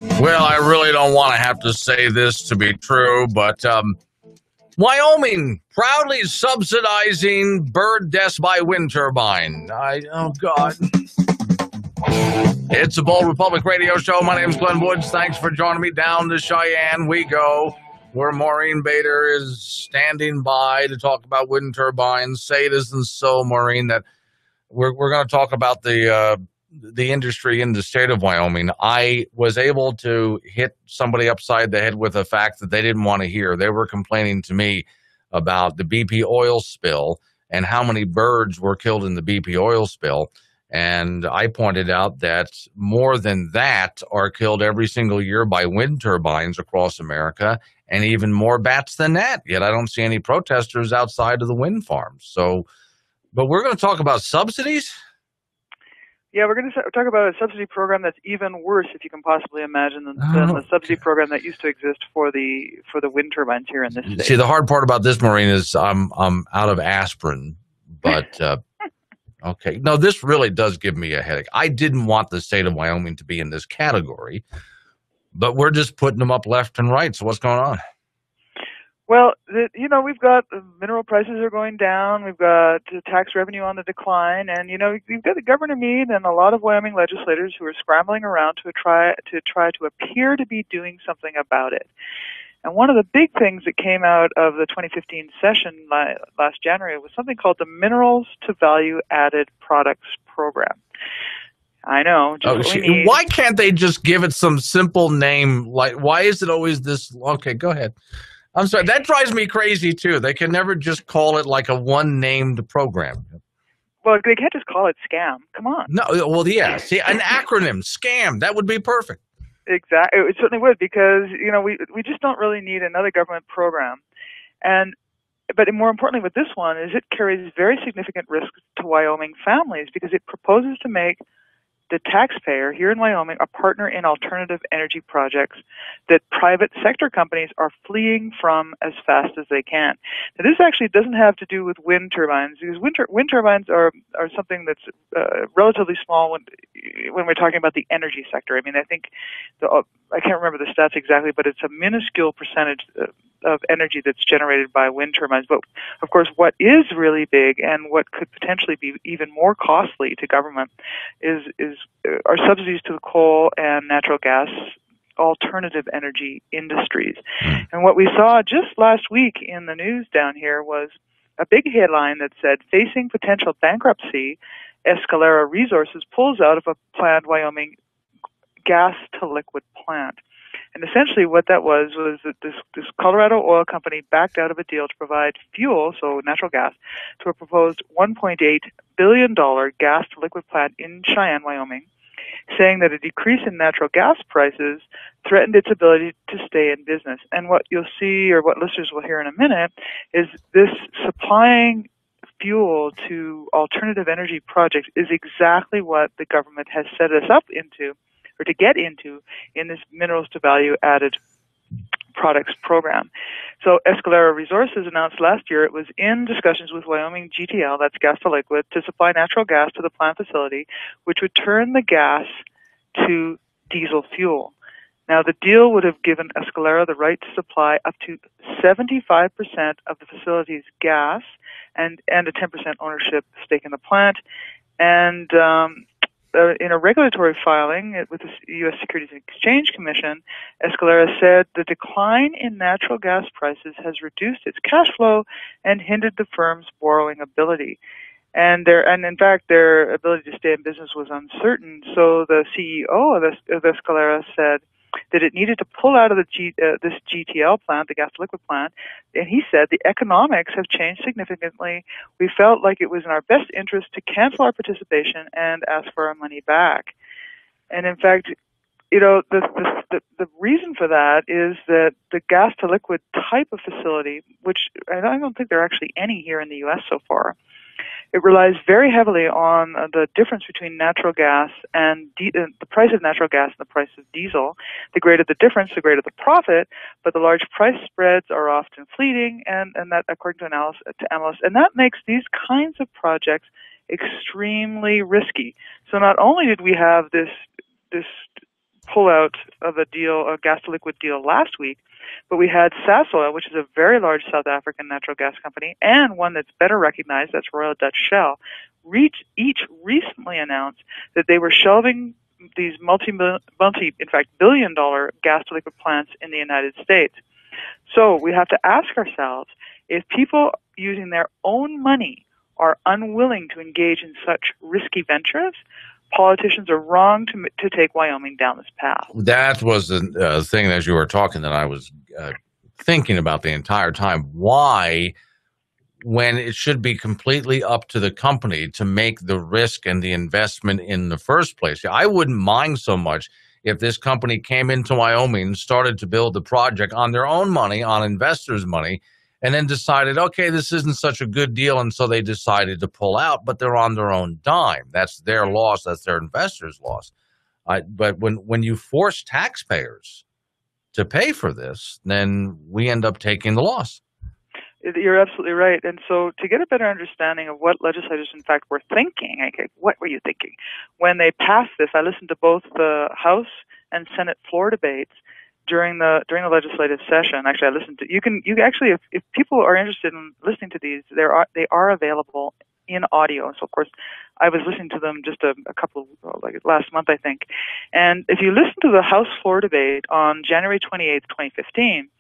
Well, I really don't want to have to say this to be true, but Wyoming proudly subsidizing bird deaths by wind turbine. Oh, God. It's a Bold Republic radio show. My name is Glenn Woods. Thanks for joining me. Down to Cheyenne we go, where Maureen Bader is standing by to talk about wind turbines. Say it isn't so, Maureen, that we're going to talk about the industry in the state of Wyoming. I was able to hit somebody upside the head with a fact that they didn't want to hear. They were complaining to me about the BP oil spill and how many birds were killed in the BP oil spill. And I pointed out that more than that are killed every single year by wind turbines across America, and even more bats than that. Yet I don't see any protesters outside of the wind farms. But we're going to talk about subsidies. Yeah, we're going to talk about a subsidy program that's even worse, if you can possibly imagine, than the subsidy program that used to exist for the wind turbines here in this state. See, the hard part about this, Maureen, is I'm out of aspirin, but okay. No, this really does give me a headache. I didn't want the state of Wyoming to be in this category, but we're just putting them up left and right. So what's going on? Well, we've got mineral prices are going down. We've got tax revenue on the decline, and you've got the Governor Meade and a lot of Wyoming legislators who are scrambling around to try to appear to be doing something about it. And one of the big things that came out of the 2015 session last January was something called the Minerals to Value Added Products Program. I know. Why can't they just give it some simple name? Like, why is it always this? Okay, go ahead. I'm sorry. That drives me crazy, too. They can never just call it like a one-named program. Well, they can't just call it scam. Come on. No, well, yeah. See, an acronym, scam, that would be perfect. Exactly. It certainly would, because, we just don't really need another government program. But more importantly with this one is it carries very significant risks to Wyoming families, because it proposes to make the taxpayer here in Wyoming a partner in alternative energy projects that private sector companies are fleeing from as fast as they can. Now, this actually doesn't have to do with wind turbines, because wind turbines are something that's relatively small when we're talking about the energy sector. I mean, I think I can't remember the stats exactly, but it's a minuscule percentage of energy that's generated by wind turbines. But of course, what is really big and what could potentially be even more costly to government are subsidies to the coal and natural gas alternative energy industries. And what we saw just last week in the news down here was a big headline that said, "Facing potential bankruptcy, Escalera Resources pulls out of a planned Wyoming gas to liquid plant." And essentially what that was that this Colorado oil company backed out of a deal to provide fuel, so natural gas, to a proposed $1.8 billion gas to liquid plant in Cheyenne, Wyoming, saying that a decrease in natural gas prices threatened its ability to stay in business. And what you'll see, or what listeners will hear in a minute, is this supplying fuel to alternative energy projects is exactly what the government has set us up into, or to get into, in this Minerals to Value Added Products program. So Escalera Resources announced last year it was in discussions with Wyoming GTL, that's gas to liquid, to supply natural gas to the plant facility, which would turn the gas to diesel fuel. Now, the deal would have given Escalera the right to supply up to 75% of the facility's gas and a 10% ownership stake in the plant. And in a regulatory filing with the U.S. Securities and Exchange Commission, Escalera said the decline in natural gas prices has reduced its cash flow and hindered the firm's borrowing ability. And in fact, their ability to stay in business was uncertain. So the CEO of Escalera said that it needed to pull out of this GTL plant, the gas to liquid plant, and he said the economics have changed significantly. We felt like it was in our best interest to cancel our participation and ask for our money back. And in fact, the reason for that is that the gas to liquid type of facility, which I don't think there are actually any here in the U.S. so far, it relies very heavily on the difference between natural gas and the price of natural gas and the price of diesel. The greater the difference, the greater the profit, but the large price spreads are often fleeting, and that, according to analysts, and that makes these kinds of projects extremely risky. So not only did we have this pullout of a deal, a gas to liquid deal last week, but we had Sasol, which is a very large South African natural gas company, and one that's better recognized, that's Royal Dutch Shell, each recently announced that they were shelving these in fact, billion-dollar gas to liquid plants in the United States. So we have to ask ourselves, if people using their own money are unwilling to engage in such risky ventures, politicians are wrong to take Wyoming down this path. That was the thing as you were talking that I was thinking about the entire time. Why, when it should be completely up to the company to make the risk and the investment in the first place? I wouldn't mind so much if this company came into Wyoming and started to build the project on their own money, on investors' money, and then decided, okay, this isn't such a good deal, and so they decided to pull out, but they're on their own dime. That's their loss. That's their investors' loss. But when you force taxpayers to pay for this, then we end up taking the loss. You're absolutely right. And so to get a better understanding of what legislators, in fact, were thinking, okay, what were you thinking? When they passed this, I listened to both the House and Senate floor debates during the legislative session. Actually, I listened to, you actually, if people are interested in listening to these, they are available in audio. So, of course, I was listening to them just a couple of, like last month, I think. And if you listen to the House floor debate on January 28th, 2015,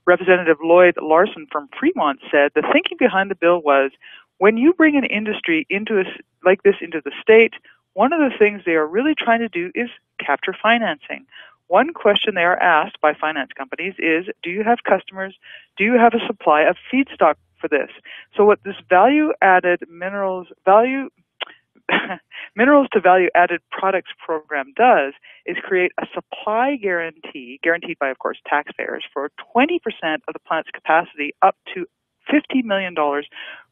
Representative Lloyd Larson from Fremont said the thinking behind the bill was, when you bring an industry into the state, one of the things they are really trying to do is capture financing. One question they are asked by finance companies is, do you have customers? Do you have a supply of feedstock for this? So what this Minerals to Value Added Products program does is create a supply guarantee, guaranteed by, of course, taxpayers, for 20% of the plant's capacity up to $50 million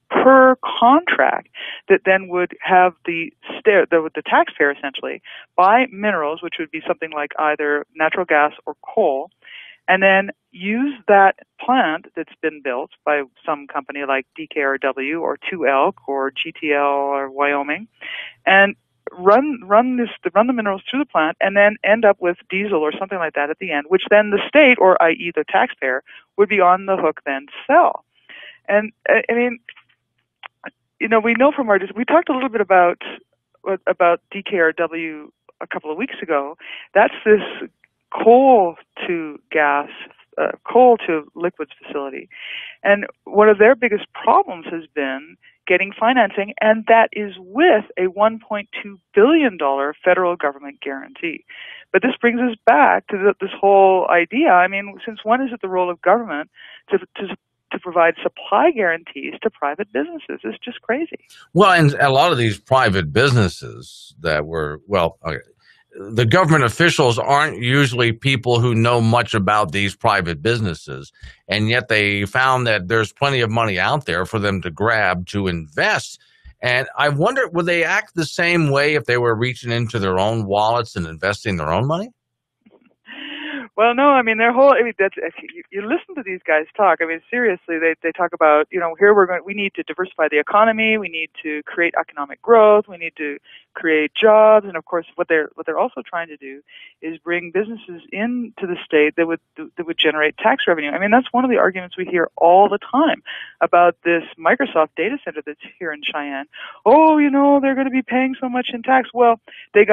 per contract, that then would have the taxpayer essentially buy minerals, which would be something like either natural gas or coal, and then use that plant that's been built by some company like DKRW or 2Elk or GTL or Wyoming, and run the minerals through the plant, and then end up with diesel or something like that at the end, which then the state, or i.e. the taxpayer, would be on the hook then to sell. And I mean, we know from we talked a little bit about DKRW a couple of weeks ago. That's this coal to liquids facility. And one of their biggest problems has been getting financing, and that is with a $1.2 billion federal government guarantee. But this brings us back to this whole idea. I mean, since when is it the role of government to provide supply guarantees to private businesses? It's just crazy. Well, and a lot of these private businesses that were, the government officials aren't usually people who know much about these private businesses, and yet they found that there's plenty of money out there for them to grab to invest. And I wonder, would they act the same way if they were reaching into their own wallets and investing their own money? Well, no, I mean, you listen to these guys talk. I mean, seriously, they talk about, we need to diversify the economy, we need to create economic growth, we need to create jobs, and of course, what they're also trying to do is bring businesses into the state that would generate tax revenue. I mean, that's one of the arguments we hear all the time about this Microsoft data center that's here in Cheyenne. Oh, they're going to be paying so much in tax. Well, they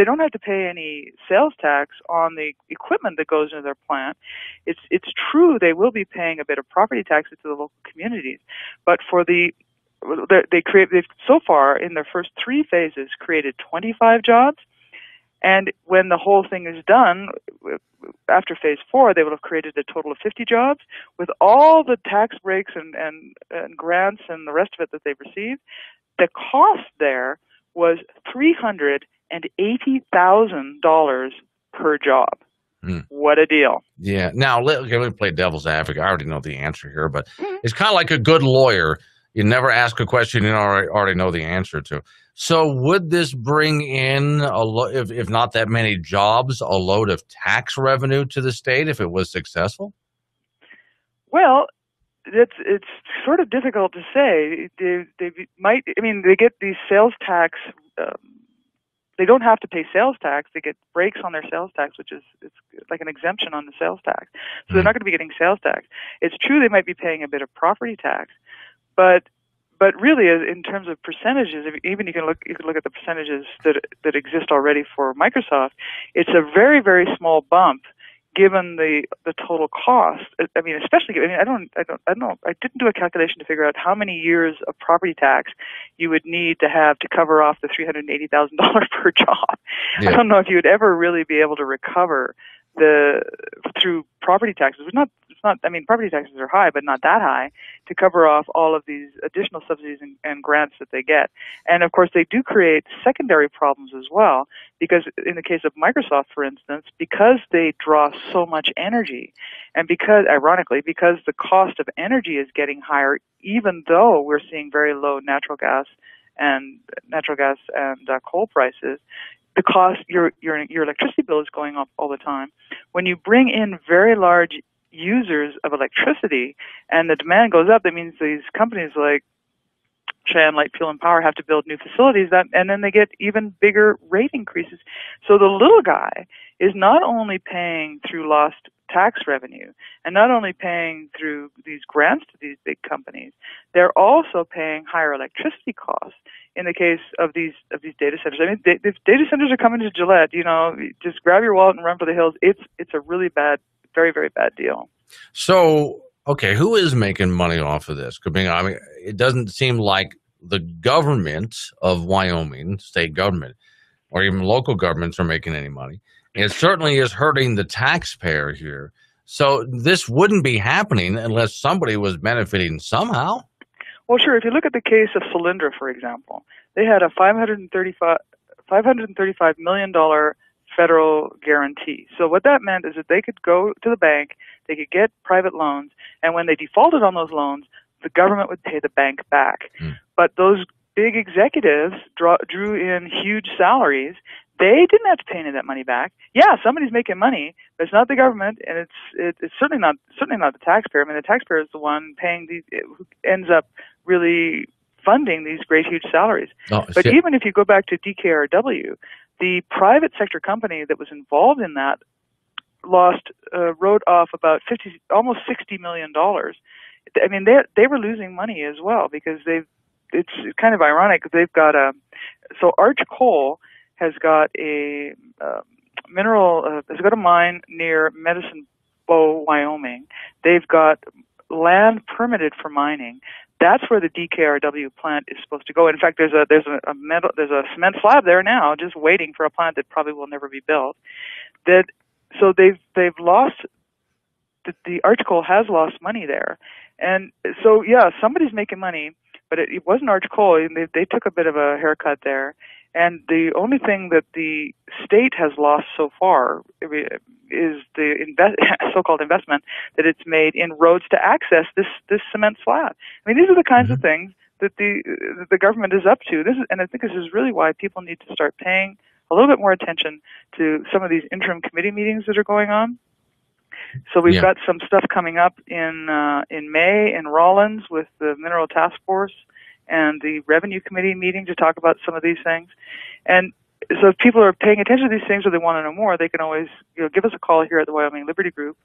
don't have to pay any sales tax on the equipment that goes into their plant. It's true they will be paying a bit of property taxes to the local communities, but they've so far in their first 3 phases created 25 jobs, and when the whole thing is done, after phase 4, they will have created a total of 50 jobs with all the tax breaks and grants and the rest of it that they've received. The cost there was $380,000 per job. What a deal. Yeah. Now, let me play devil's advocate. I already know the answer here, but it's kind of like a good lawyer. You never ask a question you already know the answer to. So would this bring in, if not that many jobs, a load of tax revenue to the state if it was successful? Well, it's sort of difficult to say. They might. I mean, they get these sales tax they don't have to pay sales tax. They get breaks on their sales tax, which is it's like an exemption on the sales tax. So they're not going to be getting sales tax. It's true they might be paying a bit of property tax, but really, in terms of percentages, even you can look at the percentages that exist already for Microsoft. It's a very, very small bump given the total cost. I mean, especially I don't know. I didn't do a calculation to figure out how many years of property tax you would need to have to cover off the $380,000 per job. Yeah. I don't know if you would ever really be able to recover through property taxes. It's not. I mean, property taxes are high, but not that high to cover off all of these additional subsidies and grants that they get. And of course, they do create secondary problems as well, because in the case of Microsoft, for instance, because they draw so much energy, and because, ironically, because the cost of energy is getting higher, even though we're seeing very low natural gas and coal prices. The cost, your electricity bill is going up all the time. When you bring in very large users of electricity and the demand goes up, that means these companies like Cheyenne Light, Fuel and Power have to build new facilities, and then they get even bigger rate increases. So the little guy is not only paying through lost tax revenue and not only paying through these grants to these big companies, they're also paying higher electricity costs. In the case of these data centers, I mean, if data centers are coming to Gillette, just grab your wallet and run for the hills. It's a really bad, very, very bad deal. So, okay, who is making money off of this? I mean, it doesn't seem like the government of Wyoming, state government, or even local governments are making any money. It certainly is hurting the taxpayer here. So this wouldn't be happening unless somebody was benefiting somehow. Well, sure. If you look at the case of Solyndra, for example, they had a $535 million federal guarantee. So what that meant is that they could go to the bank, they could get private loans, and when they defaulted on those loans, the government would pay the bank back. But those big executives drew in huge salaries. They didn't have to pay any of that money back. Yeah, somebody's making money, but it's not the government, and it's certainly not the taxpayer. I mean, the taxpayer is the one paying who ends up really funding these great huge salaries. But even if you go back to DKRW, the private sector company that was involved in that wrote off about almost $60 million. I mean, they were losing money as well, because it's kind of ironic. They've got so Arch Coal has got a has got a mine near Medicine Bow, Wyoming. They've got land permitted for mining. That's where the DKRW plant is supposed to go. In fact, there's a cement slab there now, just waiting for a plant that probably will never be built. So they've lost. The Arch Coal has lost money there, and so yeah, somebody's making money, but it wasn't Arch Coal. They took a bit of a haircut there. And the only thing that the state has lost so far is the so-called investment that it's made in roads to access this cement slab. I mean, these are the kinds of things that the government is up to. And I think this is really why people need to start paying a little bit more attention to some of these interim committee meetings that are going on. So we've got some stuff coming up in May in Rawlins with the Mineral Task Force and the Revenue Committee meeting to talk about some of these things. And so if people are paying attention to these things or they want to know more, they can always give us a call here at the Wyoming Liberty Group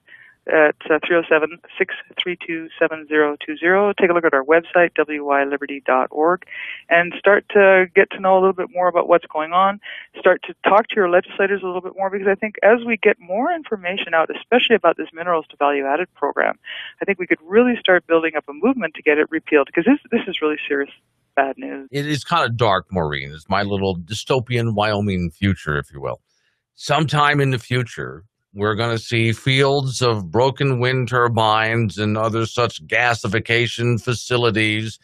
at 307-632-7020. Take a look at our website, wyliberty.org, and start to get to know a little bit more about what's going on. Start to talk to your legislators a little bit more, because I think as we get more information out, especially about this Minerals to Value Added program, I think we could really start building up a movement to get it repealed, because this is really serious bad news. It is kind of dark, Maureen. It's my little dystopian Wyoming future, if you will. Sometime in the future, we're going to see fields of broken wind turbines and other such gasification facilities,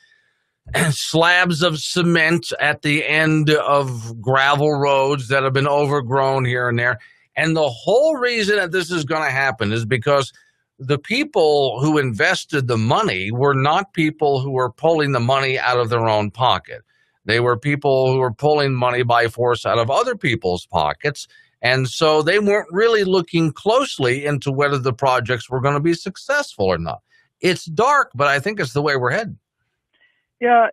slabs of cement at the end of gravel roads that have been overgrown here and there. And the whole reason that this is going to happen is because the people who invested the money were not people who were pulling the money out of their own pocket. They were people who were pulling money by force out of other people's pockets. And so they weren't really looking closely into whether the projects were going to be successful or not. It's dark, but I think it's the way we're headed. Yeah,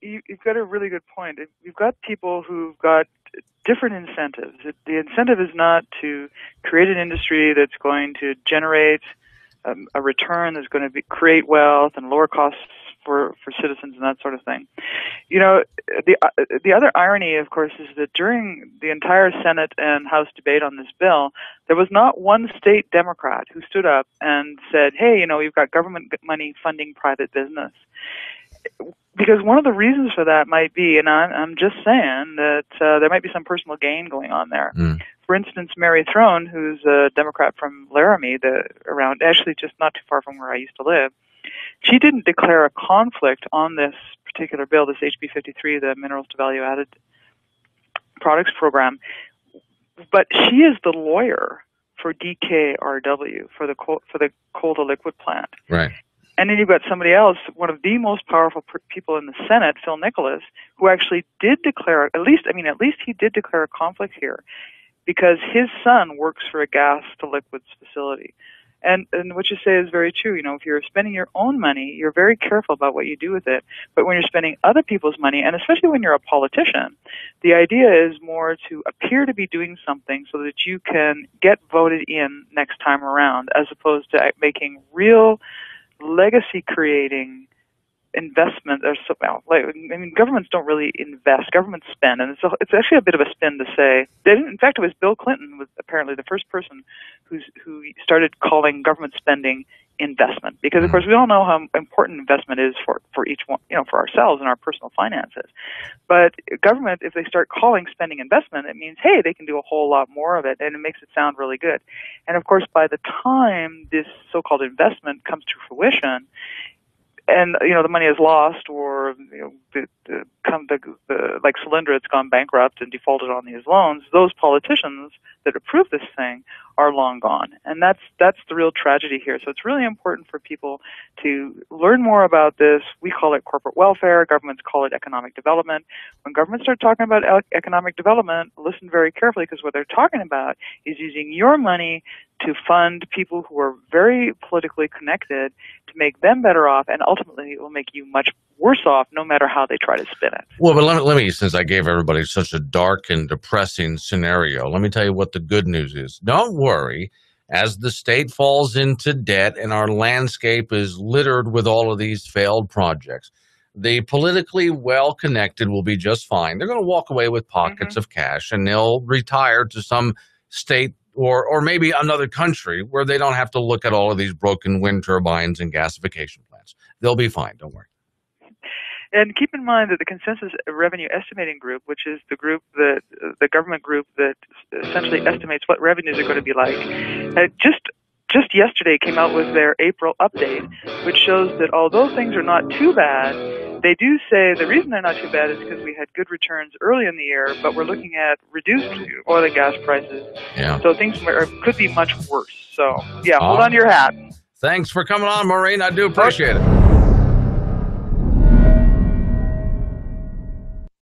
you've got a really good point. You've got people who've got different incentives. The incentive is not to create an industry that's going to generate a return that's going to create wealth and lower costs for citizens and that sort of thing. You know, the other irony, of course, is that during the entire Senate and House debate on this bill, there was not one state Democrat who stood up and said, hey, you know, we've got government money funding private business. Because one of the reasons for that might be, and I'm just saying that there might be some personal gain going on there. For instance, Mary Throne, who's a Democrat from Laramie, actually just not too far from where I used to live, she didn't declare a conflict on this particular bill, this HB 53, the Minerals to Value Added Products Program, but she is the lawyer for DKRW, for the coal to liquid plant. Right. And then you've got somebody else, one of the most powerful people in the Senate, Phil Nicholas, who actually did declare, at least he did declare a conflict here, because his son works for a gas to liquids facility. And what you say is very true. You know, if you're spending your own money, you're very careful about what you do with it. But when you're spending other people's money, and especially when you're a politician, the idea is more to appear to be doing something so that you can get voted in next time around, as opposed to making real legacy-creating investment. Governments don't really invest. Governments spend, and it's actually a bit of a spin to say. In fact, it was Bill Clinton was apparently the first person who started calling government spending investment, because of course we all know how important investment is for each one, you know, for ourselves and our personal finances. But government, if they start calling spending investment, it means, hey, they can do a whole lot more of it, and it makes it sound really good. And of course, by the time this so-called investment comes to fruition, and you know the money is lost, or you know like Solyndra, it's gone bankrupt and defaulted on these loans, those politicians that approve this thing are long gone, and that's the real tragedy here. So it's really important for people to learn more about this. We call it corporate welfare. Governments call it economic development. When governments start talking about economic development, listen very carefully, because what they're talking about is using your money to fund people who are very politically connected to make them better off, and ultimately it will make you much worse off no matter how they try to spin it. Well, but let me, since I gave everybody such a dark and depressing scenario, let me tell you what the good news is. Don't worry. As the state falls into debt and our landscape is littered with all of these failed projects, the politically well-connected will be just fine. They're going to walk away with pockets of cash, and they'll retire to some state or maybe another country where they don't have to look at all of these broken wind turbines and gasification plants. They'll be fine. Don't worry. And keep in mind that the Consensus Revenue Estimating Group, which is the government group that essentially estimates what revenues are going to be like, just yesterday came out with their April update, which shows that although things are not too bad, they do say the reason they're not too bad is because we had good returns early in the year, but we're looking at reduced oil and gas prices. Yeah. So things could be much worse. So, yeah, hold on to your hat. Thanks for coming on, Maureen. I do appreciate it.